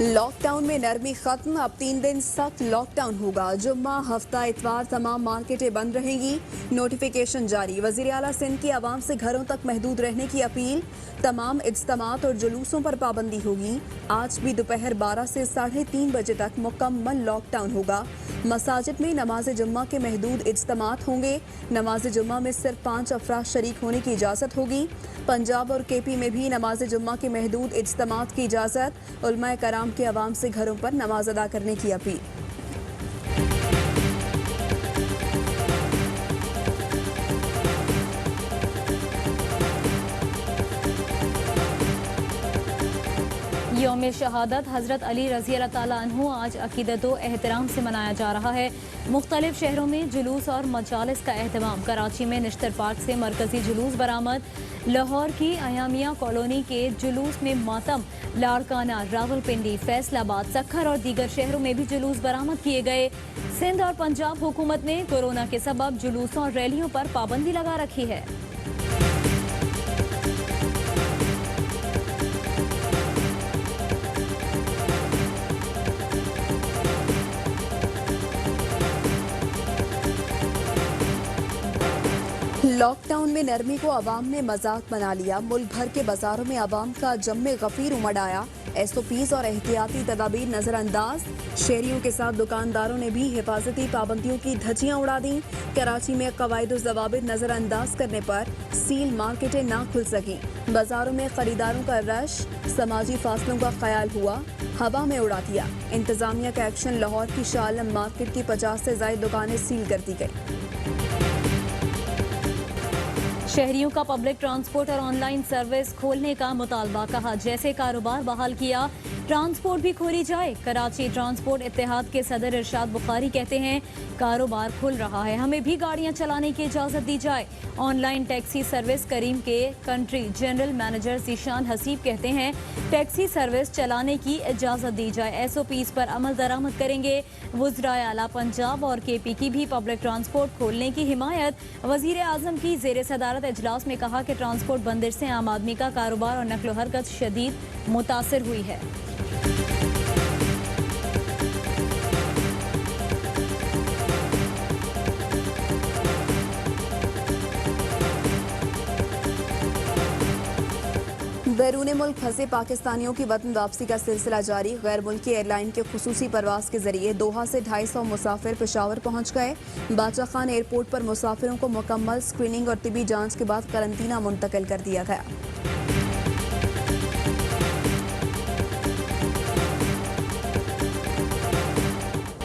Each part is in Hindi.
लॉकडाउन में नरमी खत्म, अब 3 दिन सख्त लॉकडाउन होगा। जुम्मा, हफ्ता, इतवार तमाम मार्केटें बंद रहेंगी। नोटिफिकेशन जारी। वजीर आला सिंध की आवाम से घरों तक महदूद रहने की अपील। तमाम इज्तिमात और जुलूसों पर पाबंदी होगी। आज भी दोपहर 12 से 3:30 बजे तक मुकम्मल लॉकडाउन होगा। मसाजिद में नमाज जुम्मा के महदूद इज्तिमात होंगे। नमाज जुम्मा में सिर्फ 5 अफराद शरीक होने की इजाज़त होगी। पंजाब और केपी में भी नमाज जुम्मा के महदूद इज्तिमात की इजाज़त। उलमाए कराम के अवाम से घरों पर नमाज अदा करने की अपील। यौम शहादत हज़रत अली रज़ी अल्लाह ताला अन्हु आज अक़ीदत व एहतराम से मनाया जा रहा है। मुख्तलिफ शहरों में जुलूस और मजालिस का एहतमाम। कराची में निश्तर पार्क से मरकजी जुलूस बरामद। लाहौर की अयामिया कॉलोनी के जुलूस में मातम। लाड़काना, रावलपिंडी, फैसलाबाद, सक्खर और दीगर शहरों में भी जुलूस बरामद किए गए। सिंध और पंजाब हुकूमत ने कोरोना के सबब जुलूसों और रैलियों पर पाबंदी लगा रखी है। लॉकडाउन में नरमी को अवाम ने मजाक बना लिया। मुल्क भर के बाजारों में अवाम का जम्मे गफीर उमड़ आया। SOPs और एहतियाती तदाबीर नजरअंदाज। शहरियों के साथ दुकानदारों ने भी हिफाजती पाबंदियों की धज्जियां उड़ा दी। कराची में कवायद व ज़वाबित नजरअंदाज करने पर सील मार्केटें ना खुल सकी। बाजारों में खरीदारों का रश। समाजी फासलों का ख्याल हुआ, हवा में उड़ा दिया। इंतजामिया का एक्शन। लाहौर की शाह आलम मार्केट की 50 से ज़ायद दुकानें सील कर दी गई। शहरियों का पब्लिक ट्रांसपोर्ट और ऑनलाइन सर्विस खोलने का मुतालबा। कहा जैसे कारोबार बहाल किया, ट्रांसपोर्ट भी खोली जाए। कराची ट्रांसपोर्ट इत्तेहाद के सदर इरशाद बुखारी कहते हैं कारोबार खुल रहा है, हमें भी गाड़ियां चलाने की इजाज़त दी जाए। Online taxi service. करीम के country general manager Zeeshan Haseeb कहते हैं टैक्सी सर्विस चलाने की इजाज़त दी जाए। SOPs पर अमल दरामद करेंगे। वज़राए आला पंजाब और KP की भी पब्लिक ट्रांसपोर्ट खोलने की हिमायत। वज़ीर आज़म की ज़ेर सदारत इजलास में कहा कि ट्रांसपोर्ट बंदिश से आम आदमी का कारोबार और नक्लो हरकत शदीद मुतासिर हुई है। बैरून मुल्क फंसे पाकिस्तानियों की वतन वापसी का सिलसिला जारी। गैर मुल्की एयरलाइन के खुसूसी परवाज के जरिए दोहा से 250 मुसाफिर पेशावर पहुंच गए। बादशाह खान एयरपोर्ट पर मुसाफिरों को मुकम्मल स्क्रीनिंग और तिबी जांच के बाद करंतना मुंतकिल कर दिया गया।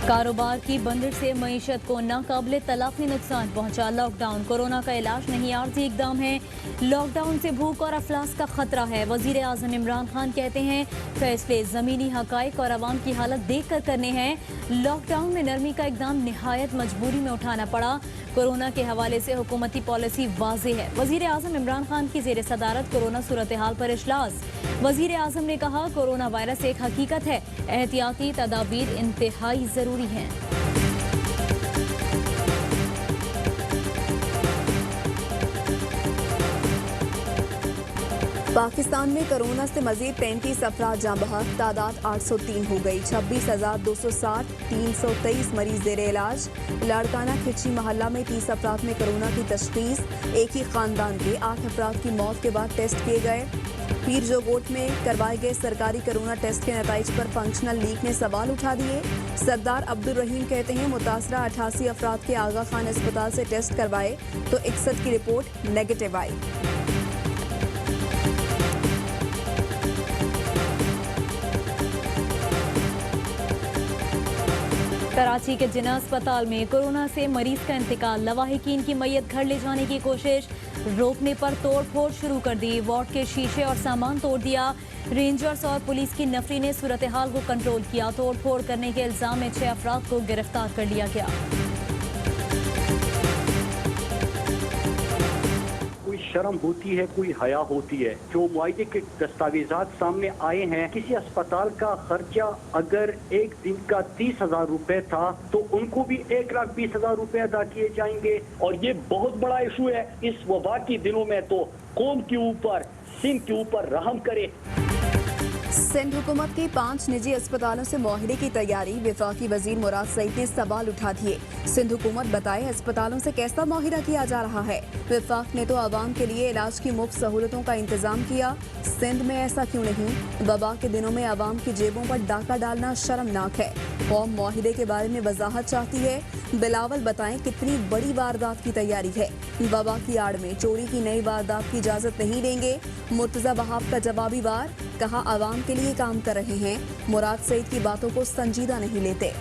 कारोबार की बंदिश से मईशत को नाकाबिले तलाफी नुकसान पहुंचा। लॉकडाउन कोरोना का इलाज नहीं, आर्जी इकदाम है। लॉकडाउन से भूख और अफलास का खतरा है। वजीर आज़म इमरान खान कहते हैं फैसले ज़मीनी हकाइक और अवाम की हालत देख कर करने हैं। लॉकडाउन में नरमी का इकदाम निहायत मजबूरी में उठाना पड़ा। कोरोना के हवाले से हुकूमती पॉलिसी वाज़ेह है। वजीर आज़म इमरान खान की ज़ेर सदारत कोरोना सूरत हाल पर इजलास। वजीर आज़म ने कहा कोरोना वायरस एक हकीकत है, एहतियाती तदाबीर इंतहाई ज़रूरी हैं। पाकिस्तान में कोरोना से मजीद 35 अफराद जाँ बहक। तादाद 803 हो गई। 26,260 323 मरीज जेर इलाज। लाड़काना खिची मोहल्ला में 30 अफराद में कोरोना की तशखीस। एक ही खानदान के 8 अफराद की मौत के बाद टेस्ट किए गए। पीर जोगोट में करवाए गए सरकारी कोरोना टेस्ट के नतीजे पर फंक्शनल लीग ने सवाल उठा दिए। सरदार अब्दुल रहीम कहते हैं मुतासरा 88 अफराद के आगा खान अस्पताल से टेस्ट करवाए तो 61 की रिपोर्ट नेगेटिव आई। कराची के जिना अस्पताल में कोरोना से मरीज का इंतकाल। लवाहिकीन की मैयत घर ले जाने की कोशिश रोकने पर तोड़ फोड़ शुरू कर दी। वार्ड के शीशे और सामान तोड़ दिया। रेंजर्स और पुलिस की नफरी ने सूरत हाल को कंट्रोल किया। तोड़ फोड़ करने के इल्जाम में 6 अफराद को गिरफ्तार कर लिया गया। शर्म होती है, कोई हया होती है। जो मुआयदे के दस्तावेजात सामने आए हैं, किसी अस्पताल का खर्चा अगर एक दिन का 30,000 रुपए था तो उनको भी 1,20,000 रुपए अदा किए जाएंगे। और ये बहुत बड़ा इशू है इस वबा के दिनों में। तो कौम के ऊपर, सिंध के ऊपर रहम करे। सिंध हुकूमत की 5 निजी अस्पतालों से मुआहदे की तैयारी, वफाकी वजीर मुराद सईद ने सवाल उठा दिए। सिंध हुकूमत बताए अस्पतालों से कैसा मुआहदा किया जा रहा है। वफाक ने तो आवाम के लिए इलाज की मुफ्त सहूलतों का इंतजाम किया, सिंध में ऐसा क्यों नहीं। वबा के दिनों में आवाम की जेबों पर डाका डालना शर्मनाक है। कौम मुआहदे के बारे में वजाहत चाहती है। बिलावल बताएं कितनी बड़ी वारदात की तैयारी है। वबा की आड़ में चोरी की नई वारदात की इजाजत नहीं देंगे। मुर्तजा वहाब का जवाबी वार, कहा आवाम के लिए काम कर रहे हैं, मुराद सईद की बातों को संजीदा नहीं लेते।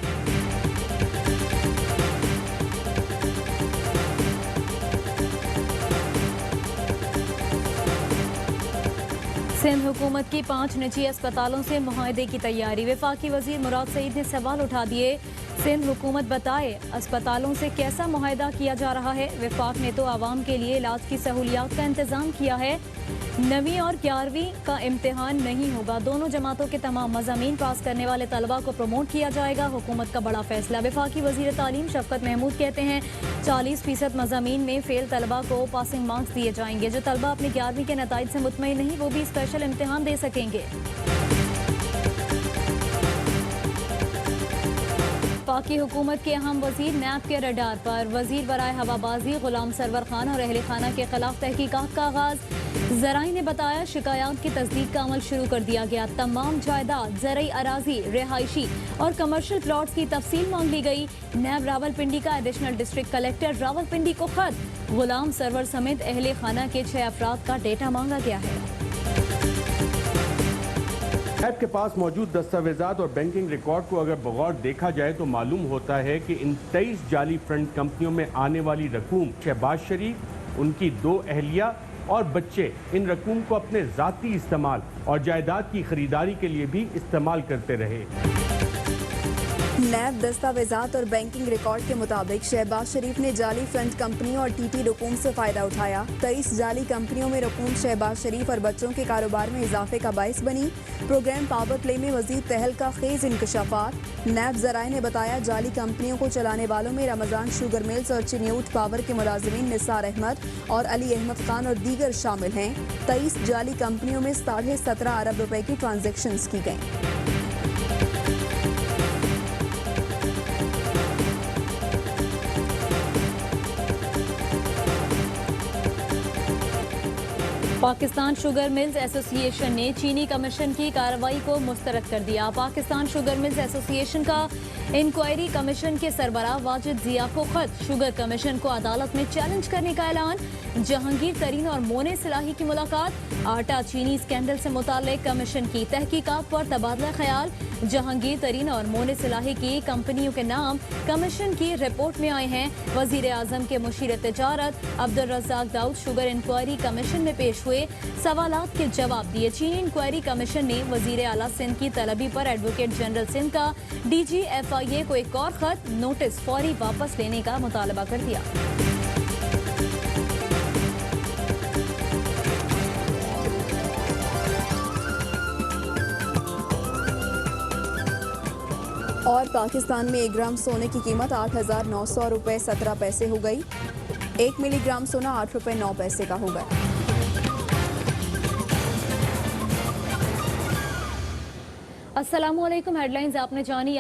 सिंध हुकूमत की 5 निजी अस्पतालों से मुआहदे की तैयारी, वफाकी वजीर मुराद सईद ने सवाल उठा दिए। सिंध हुकूमत बताए अस्पतालों से कैसा मुआहदा किया जा रहा है। वफाक ने तो आवाम के लिए इलाज की सहूलियात का इंतजाम किया है। 9वीं और 11वीं का इम्तिहान नहीं होगा। दोनों जमातों के तमाम मज़ामीन पास करने वाले तलबा को प्रमोट किया जाएगा। हुकूमत का बड़ा फैसला। वफाकी वजीर तालीम शफकत महमूद कहते हैं 40% मज़ामीन में फेल तलबा को पासिंग मार्क्स दिए जाएंगे। जो तलबा अपने 11वीं के नताइज से मुतमईन नहीं, वो भी स्पेशल इम्तिहान दे सकेंगे। पाकी हुकूमत के अहम वजीर नैब के रडार पर, वजीर बराए हवाबाजी गुलाम सरवर खान और अहले खाना के खिलाफ तहकीकात का आगाज। जराई ने बताया शिकायत की तस्दीक का अमल शुरू कर दिया गया। तमाम जायदाद, ज़रई अराजी, रिहायशी और कमर्शियल प्लॉट्स की तफसील मांग ली गई। नैब रावलपिंडी का एडिशनल डिस्ट्रिक्ट कलेक्टर रावलपिंडी को खत, गुलाम सरवर समेत अहले खाना के 6 अफराद का डेटा मांगा गया है। नैब के पास मौजूद दस्तावेजात और बैंकिंग रिकॉर्ड को अगर बगौर देखा जाए तो मालूम होता है कि इन 23 जाली फ्रंट कंपनियों में आने वाली रकूम शहबाज शरीफ, उनकी 2 अहलिया और बच्चे इन रकूम को अपने ज़ाती इस्तेमाल और जायदाद की खरीदारी के लिए भी इस्तेमाल करते रहे। नैब दस्तावेजात और बैंकिंग रिकॉर्ड के मुताबिक शहबाज शरीफ ने जाली फ्रंट कंपनियों और टीटी रकूम से फायदा उठाया। 23 जाली कंपनियों में रकूम शहबाज शरीफ और बच्चों के कारोबार में इजाफे का बाइस बनी। प्रोग्राम पावर प्ले में मजीद तहलका खेज इंकशाफात। नैब जराए ने बताया जाली कंपनियों को चलाने वालों में रमजान शुगर मिल्स और चिन्यूट पावर के मुलाजिमीन निसार अहमद और अली अहमद खान और दीगर शामिल हैं। 23 जाली कंपनियों में 17.5 अरब रुपए की ट्रांजेक्शन्स की गईं। पाकिस्तान शुगर मिल्स एसोसिएशन ने चीनी कमीशन की कार्रवाई को मुस्तरद कर दिया। पाकिस्तान शुगर मिल्स एसोसिएशन का इंक्वायरी कमीशन के सरबराह वाजिद जिया को खत, शुगर कमीशन को अदालत में चैलेंज करने का ऐलान। जहांगीर तरीन और मोने सिलाही की मुलाकात, आटा चीनी स्कैंडल से मुताल्लिक कमीशन की तहकीकात पर तबादला ख्याल। जहांगीर तरीन और मोने सिलाही की कंपनियों के नाम कमीशन की रिपोर्ट में आए हैं। वजीर आजम के मुशीर तिजारत Abdul Razak Dawood sugar inquiry commission में पेश हुए, सवालात के जवाब दिए। चीनी इंक्वायरी कमीशन ने वजीर आला सिंध की तलबी पर एडवोकेट जनरल सिंध का DGFIA को एक और खत, नोटिस फौरी वापस लेने का मुतालबा कर दिया। और पाकिस्तान में 1 ग्राम सोने की कीमत 8,900 रुपये 17 पैसे हो गई। 1 मिलीग्राम सोना 8 रुपये 9 पैसे का होगा। अस्सलामुअलैकुम, हेडलाइंस आपने जानी।